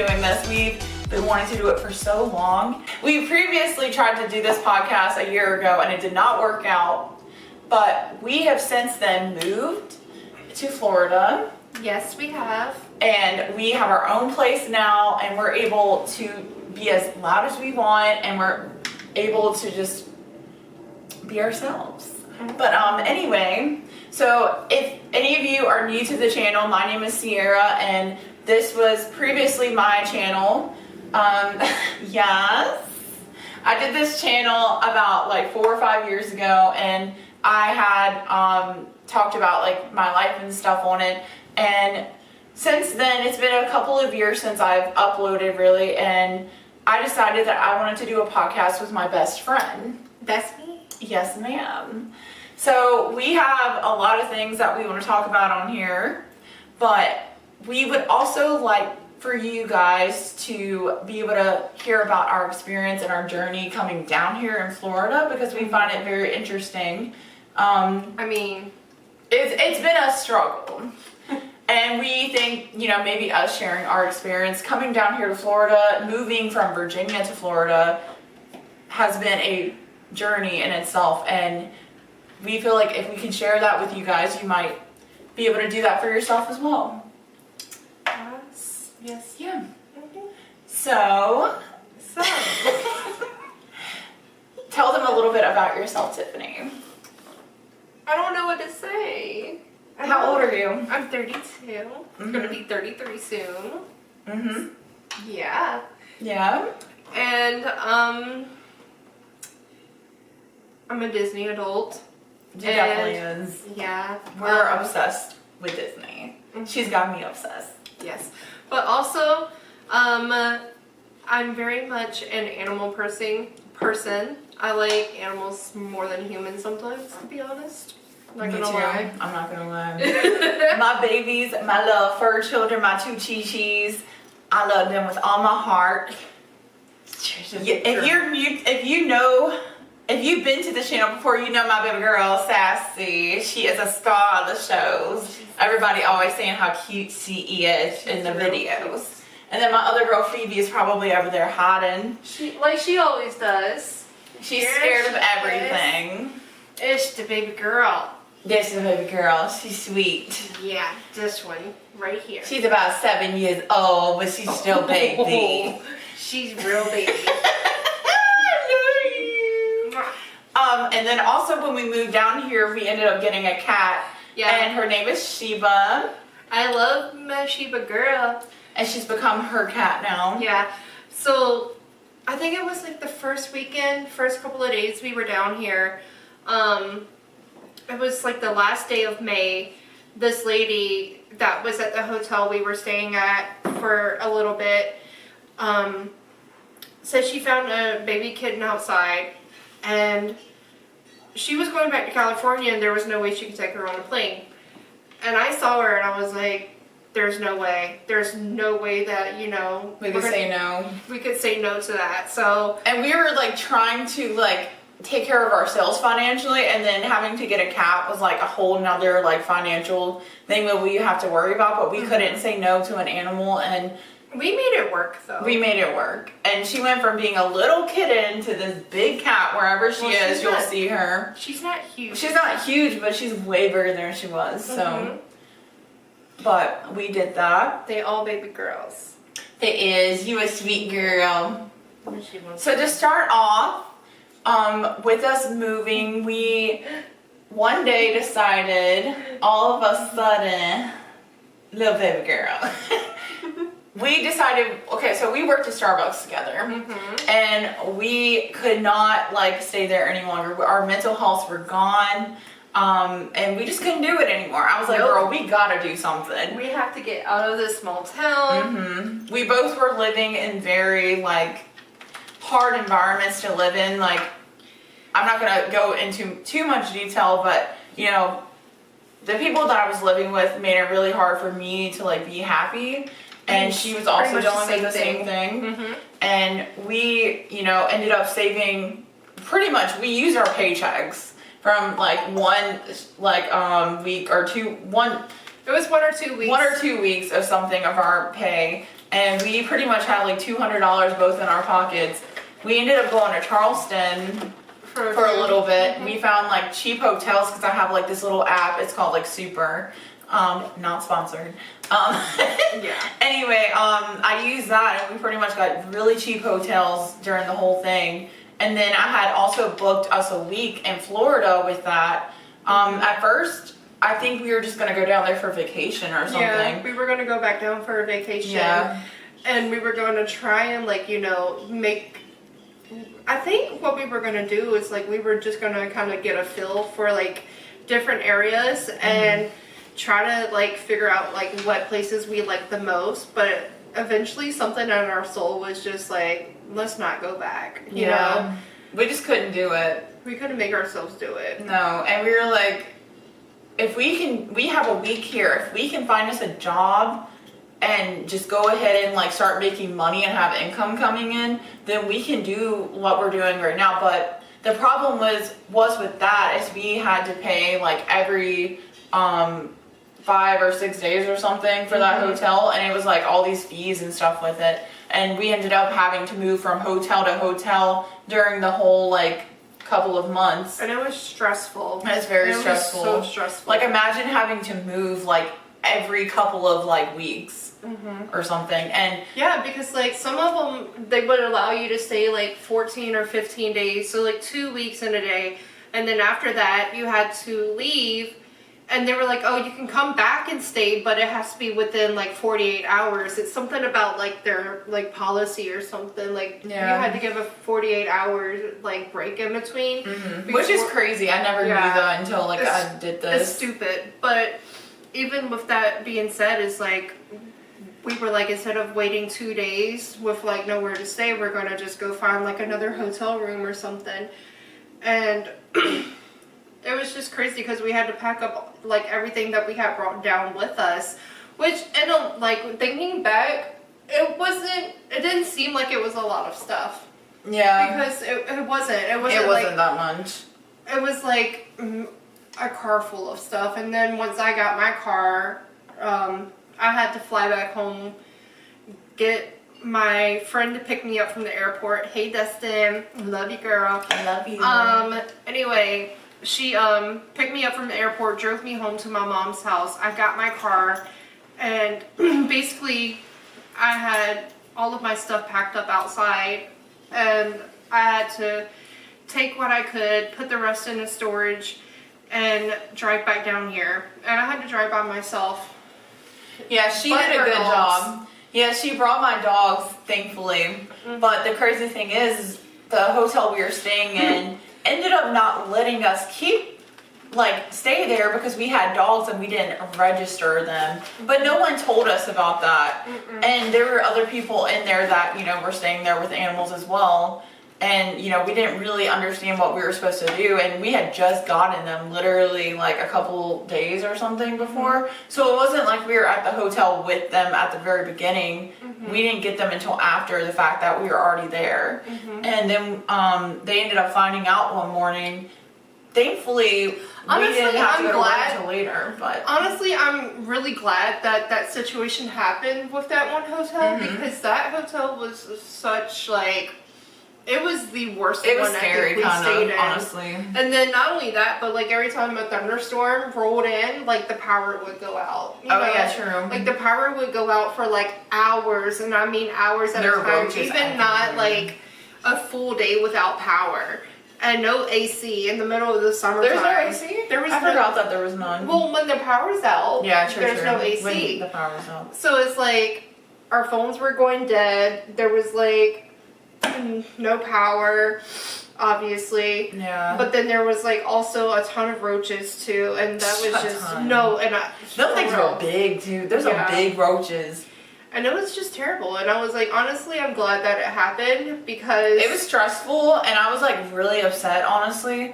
doing this. We've been wanting to do it for so long. We previously tried to do this podcast a year ago and it did not work out, but we have since then moved to Florida. Yes, we have. And we have our own place now, and we're able to be as loud as we want, and we're able to just be ourselves. But anyway, so if any of you are new to the channel, my name is Sierra, and this was previously my channel. Yes, I did this channel about like 4 or 5 years ago, and I had talked about like my life and stuff on it, and since then it's been a couple of years since I've uploaded really, and I decided that I wanted to do a podcast with my best friend. That's me. Yes, ma'am. So we have a lot of things that we want to talk about on here, but we would also like for you guys to be able to hear about our experience and our journey coming down here in Florida, because we find it very interesting. I mean, it's been a struggle. And we think, you know, maybe us sharing our experience coming down here to Florida, moving from Virginia to Florida, has been a journey in itself. And we feel like if we can share that with you guys, you might be able to do that for yourself as well. yes. Yeah. So, tell them a little bit about yourself, Tiffany. I don't know what to say. How old are you? I'm 32. I'm gonna be 33 soon. Mm-hmm. Yeah. Yeah. And I'm a Disney adult. She definitely is. Yeah. We're obsessed with Disney. She's got me obsessed. Yes. But also, I'm very much an animal person. I like animals more than humans sometimes, to be honest. Me too. I'm not gonna lie. My babies, my little fur children, my 2 chi-chis, I love them with all my heart. If you've been to the channel before, you know my baby girl Sassy. She is a star of the shows. Everybody always saying how cute she is in the videos. And then my other girl Phoebe is probably over there hiding. She always does. She's scared of everything. It's the baby girl. This is a baby girl. She's sweet. Yeah, this one right here. She's about 7 years old, but she's still baby. She's real baby. And then also when we moved down here, we ended up getting a cat. Yeah. And her name is Sheba. I love my Sheba girl. And she's become her cat now. Yeah. So I think it was like the first couple of days we were down here. It was like the last day of May. This lady that was at the hotel we were staying at for a little bit said she found a baby kitten outside, and she was going back to California and there was no way she could take her on a plane. And I saw her and I was like, there's no way. There's no way that, you know, We could say no. We could say no to that. So, and we were like trying to like take care of ourselves financially, and then having to get a cat was like a whole nother like financial thing that we have to worry about, but we couldn't say no to an animal, and we made it work though. We made it work. And she went from being a little kitten to this big cat. Wherever she is, you'll see her. She's not huge. She's not huge, but she's way bigger than she was. So, but we did that. They all baby girls. It is. You a sweet girl. So to start off, with us moving, we one day decided, all of a sudden, little baby girl. We decided, okay, so we worked at Starbucks together, and we could not like stay there any longer. Our mental health were gone, and we just couldn't do it anymore. I was like, girl, we gotta do something. We have to get out of this small town. We both were living in very like hard environments to live in. Like, I'm not gonna go into too much detail, but you know, the people that I was living with made it really hard for me to like be happy. And she was also dealing with the same thing. And we, you know, ended up saving pretty much, we used our paychecks from like one week or two, it was 1 or 2 weeks. 1 or 2 weeks of something of our pay and we pretty much had like $200 both in our pockets. We ended up going to Charleston for a little bit. We found like cheap hotels because I have like this little app. It's called like Super. Not sponsored. Yeah. Anyway, I used that and we pretty much got really cheap hotels during the whole thing. And then I had also booked us a week in Florida with that. At first, I think we were just gonna go down there for vacation or something. Yeah, we were gonna go back down for a vacation. Yeah. And we were going to try and like, you know, I think what we were going to do is like we were just going to kind of get a feel for like different areas and try to like figure out like what places we like the most, but eventually something in our soul was just like, let's not go back, you know? We just couldn't do it. We couldn't make ourselves do it. No, and we were like, we have a week here, if we can find us a job and just go ahead and like start making money and have income coming in, then we can do what we're doing right now. But the problem was with that is we had to pay like every 5 or 6 days or something for that hotel, and it was like all these fees and stuff with it, and we ended up having to move from hotel to hotel during the whole like couple of months, and it was stressful. It was very stressful. So stressful. Like imagine having to move like every couple of like weeks or something. And yeah, because like some of them they would allow you to stay like 14 or 15 days, so like 2 weeks in a day, and then after that you had to leave, and they were like, oh, you can come back and stay, but it has to be within like 48 hours. It's something about like their like policy or something, like you had to give a 48 hour like break in between, which is crazy. I never knew that until like I did this. It's stupid. But even with that being said, it's like we were like, instead of waiting 2 days with like nowhere to stay, we're gonna just go find like another hotel room or something. And it was just crazy because we had to pack up like everything that we had brought down with us, which, and like thinking back, it didn't seem like it was a lot of stuff. Yeah. Because it wasn't like, that much. It was like a car full of stuff. And then once I got my car, I had to fly back home, get my friend to pick me up from the airport. Hey, Dustin. Love you, girl. I love you. Anyway, she picked me up from the airport, drove me home to my mom's house. I got my car, and basically I had all of my stuff packed up outside, and I had to take what I could, put the rest in the storage, and drive back down here. And I had to drive by myself. Yeah, she did a good job. Yeah, she brought my dogs, thankfully. But the crazy thing is the hotel we were staying in ended up not letting us stay there because we had dogs and we didn't register them. But no one told us about that. And there were other people in there that, you know, were staying there with animals as well. And, you know, we didn't really understand what we were supposed to do. And we had just gotten them literally like a couple days or something before. So it wasn't like we were at the hotel with them at the very beginning. We didn't get them until after the fact that we were already there. And then they ended up finding out one morning. Thankfully, we didn't have to go to work until later. But honestly, I'm really glad that that situation happened with that one hotel, because that hotel was such like... It was the worst one. It was scary, we stayed in. Honestly. And then not only that, but like every time a thunderstorm rolled in, like the power would go out. You know? Yeah, true. Like the power would go out for like hours, and I mean hours at a time. Even not like a full day without power. And no AC in the middle of the summertime. There's no AC? I forgot that there was none. Well, when the power's out, there's no AC. When the power's out. So it's like our phones were going dead. There was like no power, obviously. Yeah. But then there was like also a ton of roaches too, and that was just those things were big too. There's some big roaches. And it was just terrible. And I was like, honestly, I'm glad that it happened because it was stressful, and I was like really upset, honestly.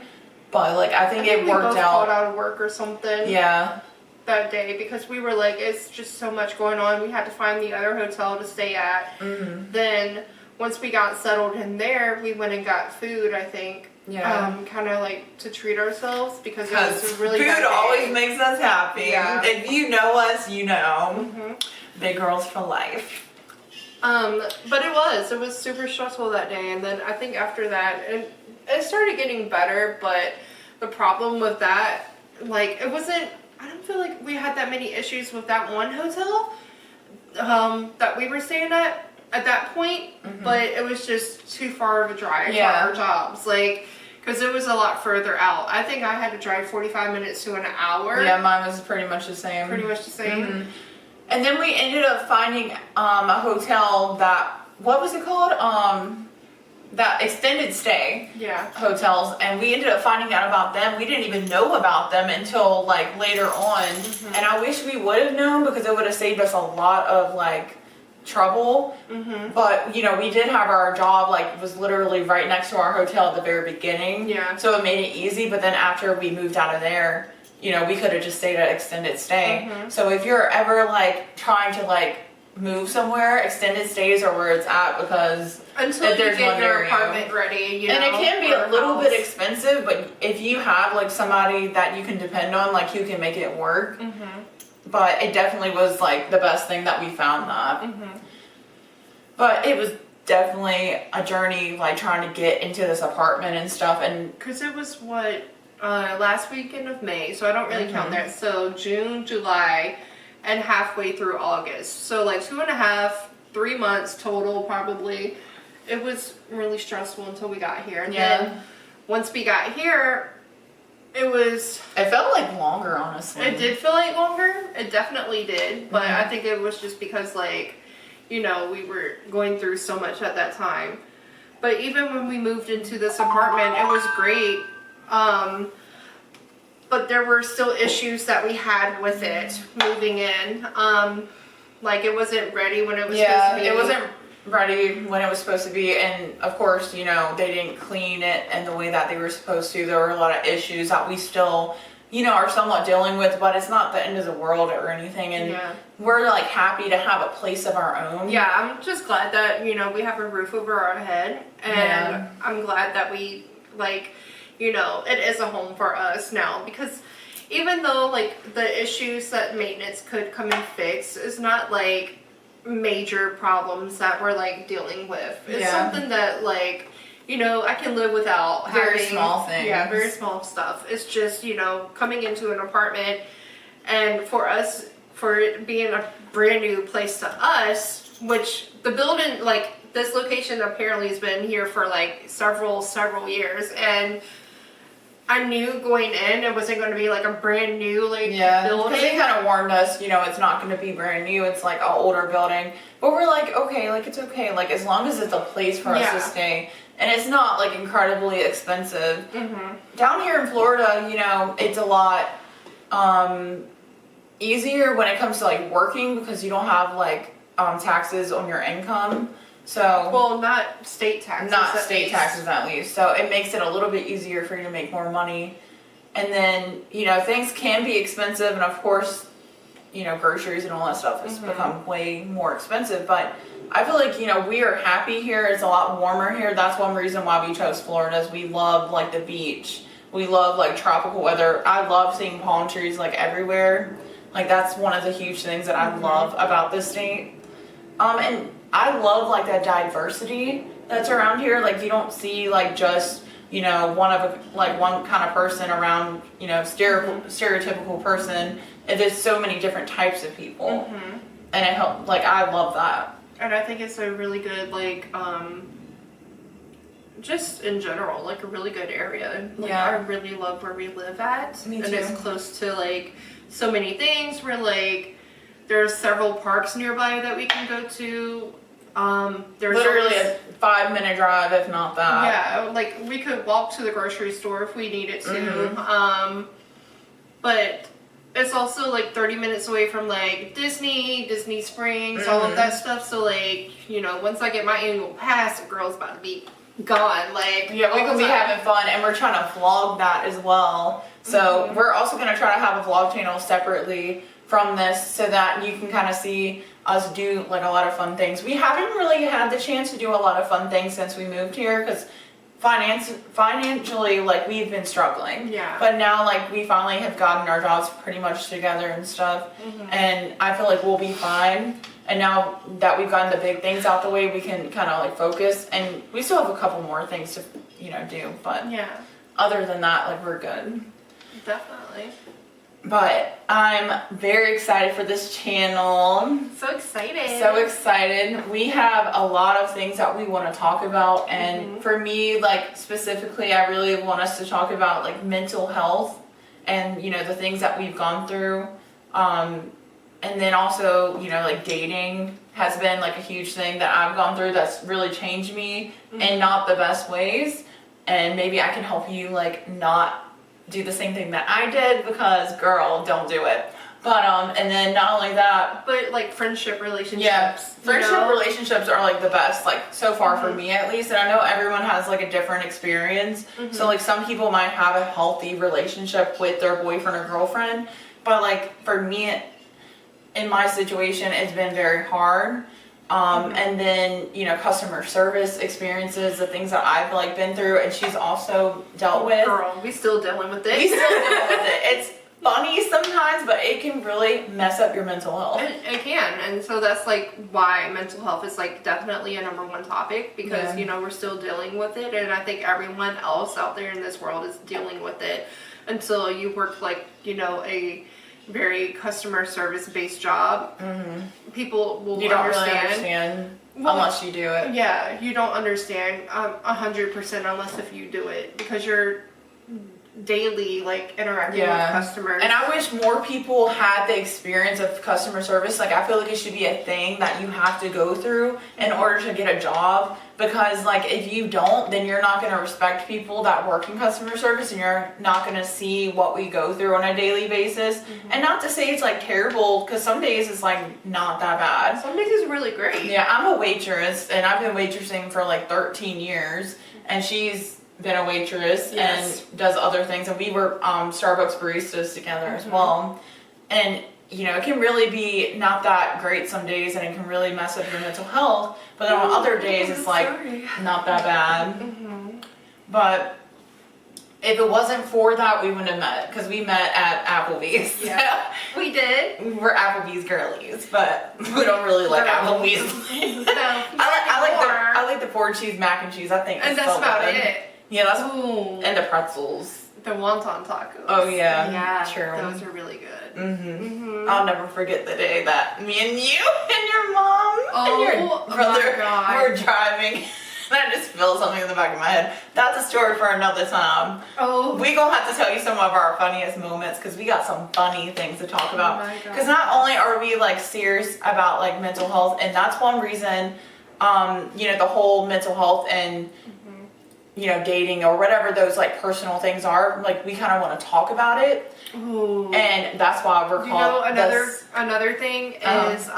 But like I think it worked out. We both called out of work or something. Yeah. That day because we were like, it's just so much going on. We had to find the other hotel to stay at. Then once we got settled in there, we went and got food, I think. Yeah. Kind of like to treat ourselves because it was a really food always makes us happy. Yeah. If you know us, you know. Big girls for life. But it was super stressful that day, and then I think after that, it started getting better, but the problem with that, like, it wasn't, I don't feel like we had that many issues with that one hotel, that we were staying at that point, but it was just too far of a drive for our jobs, like, because it was a lot further out. I think I had to drive 45 minutes to an hour. Yeah, mine was pretty much the same. Pretty much the same. And then we ended up finding a hotel that, what was it called? That extended stay hotels, and we ended up finding out about them. We didn't even know about them until like later on, and I wish we would have known because it would have saved us a lot of like trouble. But you know, we did have our job like was literally right next to our hotel at the very beginning, so it made it easy. But then after we moved out of there, you know, we could have just stayed at extended stay. So if you're ever like trying to like move somewhere, extended stays are where it's at, because until you get your apartment ready, you know, and it can be a little bit expensive, but if you have like somebody that you can depend on, like you can make it work. But it definitely was like the best thing that we found that. But it was definitely a journey, like trying to get into this apartment and stuff, and because it was what last weekend of May, so I don't really count that. So June, July, and halfway through August. So like 2.5, 3 months total probably. It was really stressful until we got here. And then once we got here, it felt like longer, honestly. It did feel like longer. It definitely did. But I think it was just because like, you know, we were going through so much at that time. But even when we moved into this apartment, it was great. But there were still issues that we had with it moving in. Like it wasn't ready when it was supposed to be. It wasn't ready when it was supposed to be, and of course, you know, they didn't clean it in the way that they were supposed to. There were a lot of issues that we still, you know, are somewhat dealing with, but it's not the end of the world or anything, and we're like happy to have a place of our own. Yeah, I'm just glad that, you know, we have a roof over our head, and I'm glad that we, like, you know, it is a home for us now, because even though like the issues that maintenance could come and fix is not like major problems that we're like dealing with. It's something that like, you know, I can live without very small things. Yeah, very small stuff. It's just, you know, coming into an apartment, and for us, for it being a brand new place to us, which the building, like this location apparently has been here for like several years, and I knew going in it wasn't going to be like a brand new like building. Because they kind of warned us, you know, it's not going to be brand new. It's like an older building. But we're like, okay, like it's okay. Like as long as it's a place for us to stay. And it's not like incredibly expensive. Down here in Florida, you know, it's a lot easier when it comes to like working, because you don't have like taxes on your income. So well, not state taxes. Not state taxes at least. So it makes it a little bit easier for you to make more money. And then, you know, things can be expensive, and of course, you know, groceries and all that stuff has become way more expensive. But I feel like, you know, we are happy here. It's a lot warmer here. That's one reason why we chose Florida, is we love like the beach. We love like tropical weather. I love seeing palm trees like everywhere. Like that's one of the huge things that I love about this state. And I love like that diversity that's around here. Like you don't see like just, you know, one kind of person around, you know, stereotypical person. And there's so many different types of people. And it helps, like I love that. And I think it's a really good like just in general, like a really good area. Like, I really love where we live at. Me too. And it's close to like so many things. We're like, there's several parks nearby that we can go to. There's literally a 5-minute drive, if not that. Yeah, like we could walk to the grocery store if we needed to. But it's also like 30 minutes away from like Disney Springs, all of that stuff. So like, you know, once I get my annual pass, the girl's about to be gone. Like yeah, we're gonna be having fun, and we're trying to vlog that as well. So we're also gonna try to have a vlog channel separately from this, so that you can kind of see us do like a lot of fun things. We haven't really had the chance to do a lot of fun things since we moved here, because financially, like we've been struggling. Yeah. But now, like we finally have gotten our jobs pretty much together and stuff, and I feel like we'll be fine. And now that we've gotten the big things out the way, we can kind of like focus. And we still have a couple more things to, do. But Yeah, other than that, like we're good. definitely. But I'm very excited for this channel. So excited. So excited. We have a lot of things that we want to talk about. And for me, like specifically, I really want us to talk about like mental health and, the things that we've gone through. And then also, like dating has been like a huge thing that I've gone through that's really changed me in not the best ways. And maybe I can help you like not do the same thing that I did, because girl, don't do it. But and then not only that, But like friendship relationships. yeah, friendship relationships are like the best, like so far for me at least. And I know everyone has like a different experience. So like some people might have a healthy relationship with their boyfriend or girlfriend, but like for me, in my situation, it's been very hard. And then, customer service experiences, the things that I've like been through, and she's also dealt with. Girl, we still dealing with it. We still deal with it. It's funny sometimes, but it can really mess up your mental health. It can, and so that's like why mental health is like definitely a number one topic, because we're still dealing with it, and I think everyone else out there in this world is dealing with it until you work like a very customer service based job. People will You don't really understand unless you do it. Yeah, you don't understand 100% unless if you do it, because you're daily like interacting with customers. And I wish more people had the experience of customer service. Like I feel like it should be a thing that you have to go through in order to get a job, because like if you don't, then you're not going to respect people that work in customer service, and you're not going to see what we go through on a daily basis. And not to say it's like terrible, because some days it's like not that bad. Some days it's really great. Yeah, I'm a waitress, and I've been waitressing for like 13 years, and she's been a waitress and does other things, and we were Starbucks baristas together as well. And it can really be not that great some days, and it can really mess up your mental health, but then on other days it's like not that bad. But if it wasn't for that, we wouldn't have met, because we met at Applebee's. Yeah, we did. We're Applebee's girlies, but we don't really like Applebee's. I like the 4-cheese mac and cheese. I think, and that's about it. Yeah, and the pretzels. The wonton tacos. Oh yeah, yeah, true. Those are really good. I'll never forget the day that me and you and your mom and your brother were driving. And I just feel something in the back of my head. That's a story for another time. Oh. We gonna have to tell you some of our funniest moments, because we got some funny things to talk about. Because not only are we like serious about like mental health, and that's one reason, the whole mental health and dating or whatever those like personal things are, like we kind of want to talk about it. Ooh. And that's why we're called another thing is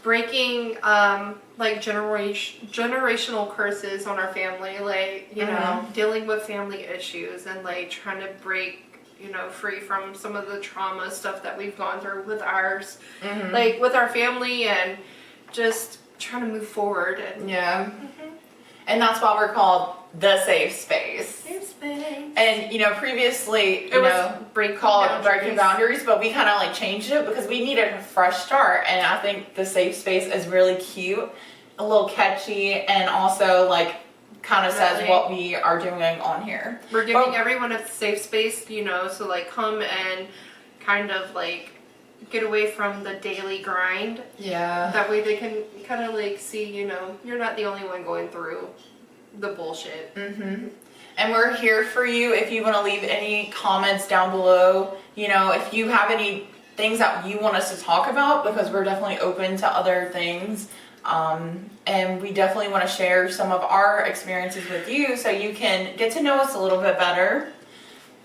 breaking like generational curses on our family, like dealing with family issues, and like trying to break free from some of the trauma stuff that we've gone through with ours, like with our family, and just trying to move forward. And and that's why we're called The Safe Space. Safe Space. And previously it was breaking boundaries, but we kind of like changed it because we needed a fresh start. And I think The Safe Space is really cute, a little catchy, and also like kind of says what we are doing on here. We're giving everyone a safe space, so like come and kind of like get away from the daily grind. Yeah. That way they can kind of like see, you're not the only one going through the bullshit. And we're here for you if you want to leave any comments down below. If you have any things that you want us to talk about, because we're definitely open to other things. And we definitely want to share some of our experiences with you so you can get to know us a little bit better.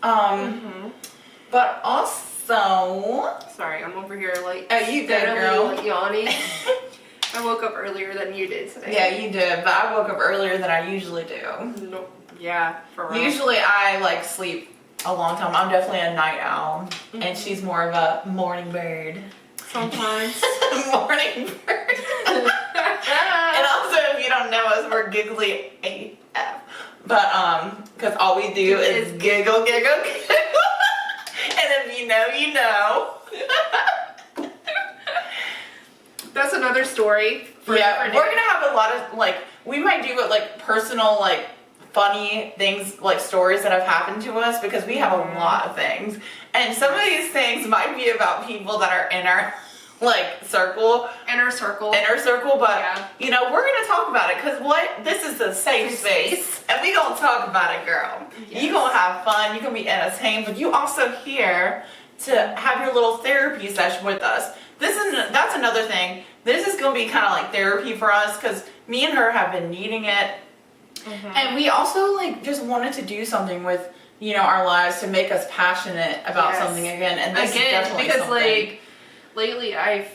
But also... Sorry, I'm over here like... Oh, you good, girl. Like, yawning. I woke up earlier than you did today. Yeah, you did, but I woke up earlier than I usually do. Nope. Yeah, for real. Usually I like sleep a long time. I'm definitely a night owl, and she's more of a morning bird. Sometimes. Morning bird. And also, if you don't know us, we're giggly AF. But because all we do is giggle, giggle, giggle. And if you know, you know. That's another story. For Yeah, different we're day. gonna have a lot of like, we might do it like personal, like funny things, like stories that have happened to us, because we have a lot of things, and some of these things might be about people that are in our like Inner circle. but Yeah. you know, we're gonna talk about it because what, this is a safe space, and we gonna talk about it, girl. Yes. You gonna have fun, you gonna be entertained, but you also here to have your little therapy session with us. That's another thing. This is gonna be kind of like therapy for us because me and her have been needing it, and we also like just wanted to do something with, you know, our lives to make us passionate about Yes. something again. And this is Again, definitely because something. like lately I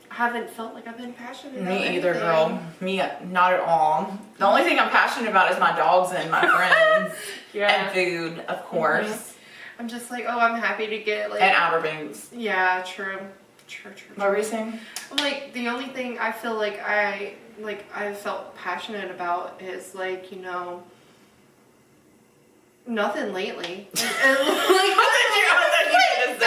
haven't felt like I've been passionate about Me either, anything. girl. Me, not at all. The only thing I'm passionate about is my dogs and my friends Yeah. and food, of course, I'm just like, oh, I'm happy to get like. and outer banks. Yeah, true. What were you saying? Like the only thing I feel like I felt passionate about is like, you know, nothing lately. And, like, I thought you nothing. were gonna say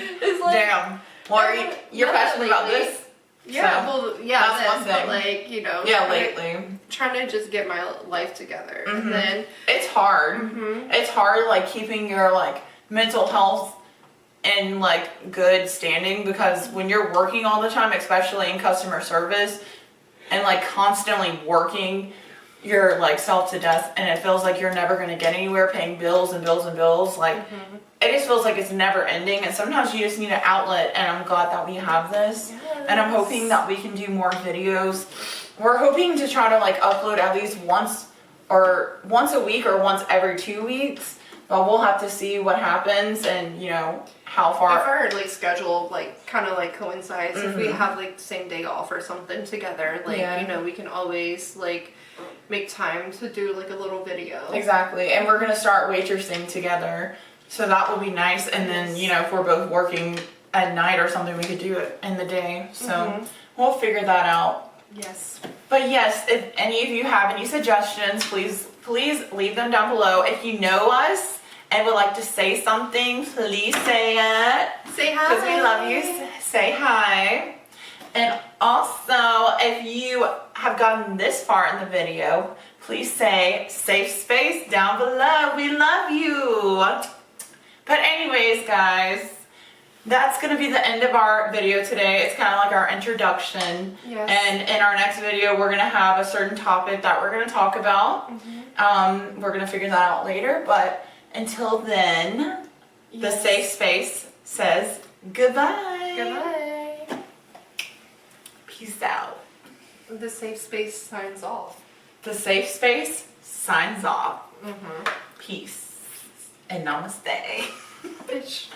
something. It's like, Damn. Well, you're nothing passionate about lately. this? Yeah, So, well, yeah, that's one this, but thing. like, you know, Yeah, lately. trying to just get my life together, Mhm. and then It's hard. Mhm. It's hard, like, keeping your, like, mental health in, like, good standing, because when you're working all the time, especially in customer service, and, like, constantly working your, like, self to death, and it feels like you're never going to get anywhere paying bills and bills and bills, like, it just feels like it's never ending, and sometimes you just need an outlet, and I'm glad that we have this. And I'm hoping that we can do more videos. We're hoping to try to like upload at least once a week or once every 2 weeks. But we'll have to see what happens and, you know, how if far. our like schedule like kind of like coincides, if we have like the same day off or something together, like Yeah. you know, we can always like make time to do like a little video. Exactly. And we're going to start waitressing together. So that will be nice. And then, you know, if we're both working at night or something, we could do it in the day. So we'll figure that out. Yes. But yes, if any of you have any suggestions, please leave them down below. If you know us and would like to say something, please say it. Say hi. Because we love you. Say hi. And also, if you have gotten this far in the video, please say safe space down below. We love you. But anyways, guys, that's going to be the end of our video today. It's kind of like our introduction. Yes. And in our next video, we're going to have a certain topic that we're going to talk about. We're going to figure that out later. But until then, the safe space says goodbye. Goodbye. Peace out. The safe space signs off. The safe space signs off. Peace and namaste. Bitch.